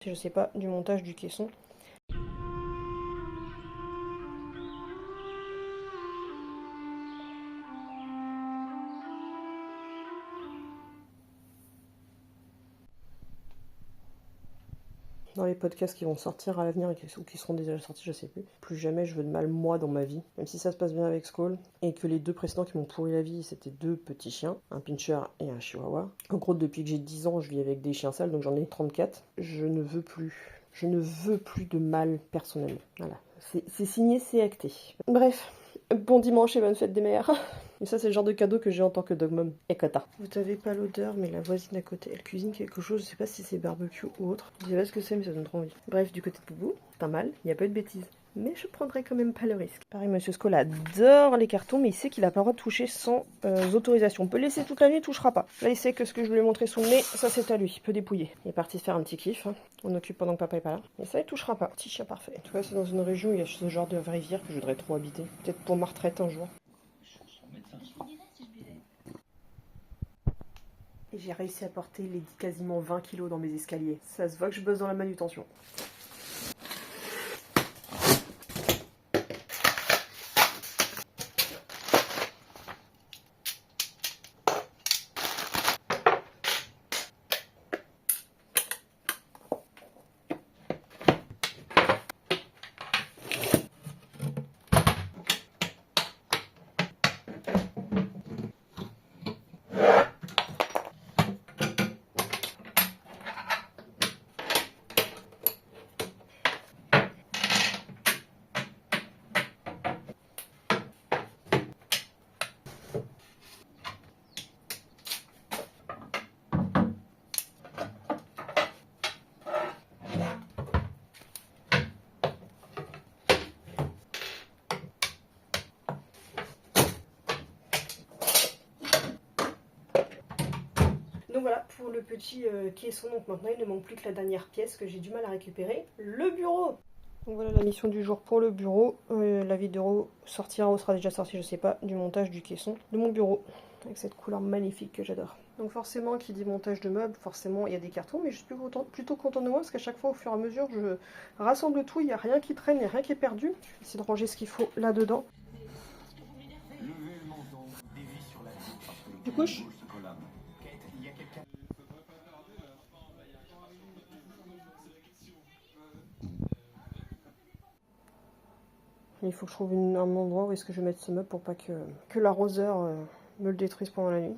Je sais pas, du montage du caisson. Dans les podcasts qui vont sortir à l'avenir ou qui seront déjà sortis, je sais plus. Plus jamais je veux de mal moi dans ma vie, même si ça se passe bien avec Skull, et que les deux précédents qui m'ont pourri la vie, c'était deux petits chiens, un pincher et un chihuahua. En gros, depuis que j'ai 10 ans, je vis avec des chiens sales, donc j'en ai 34. Je ne veux plus de mal personnel. Voilà, c'est signé, c'est acté. Bref, bon dimanche et bonne fête des mères. Et ça, c'est le genre de cadeau que j'ai en tant que dog mom. Et Kata. Vous n'avez pas l'odeur, mais la voisine à côté, elle cuisine quelque chose. Je sais pas si c'est barbecue ou autre. Je sais pas ce que c'est, mais ça donne trop envie. Bref, du côté de Boubou, pas mal. Il n'y a pas eu de bêtises. Mais je prendrai quand même pas le risque. Pareil, Monsieur Skoll adore les cartons, mais il sait qu'il a pas le droit de toucher sans autorisation. On peut laisser toute la nuit, il touchera pas. Là, il sait que ce que je lui ai montré sous le nez, ça c'est à lui. Il peut dépouiller. Il est parti se faire un petit kiff. Hein. On occupe pendant que papa est pas là. Et ça, il touchera pas. Petit chien parfait. En tout cas, c'est dans une région où il y a ce genre de rivière que je voudrais trop habiter. Peut-être pour ma retraite un jour. Et j'ai réussi à porter les quasiment 20 kilos dans mes escaliers. Ça se voit que je bosse dans la manutention. Donc voilà, pour le petit caisson, donc maintenant il ne manque plus que la dernière pièce que j'ai du mal à récupérer, le bureau. Donc voilà la mission du jour pour le bureau. La vidéo sortira ou sera déjà sortie, je sais pas, du montage du caisson de mon bureau. Avec cette couleur magnifique que j'adore. Donc forcément, qui dit montage de meubles, forcément il y a des cartons, mais je suis plutôt contente de moi parce qu'à chaque fois, au fur et à mesure, je rassemble tout, il n'y a rien qui traîne, il n'y a rien qui est perdu. Je vais essayer de ranger ce qu'il faut là-dedans. Du coup, il faut que je trouve un endroit où est-ce que je vais mettre ce meuble pour pas que l'arroseur me le détruise pendant la nuit.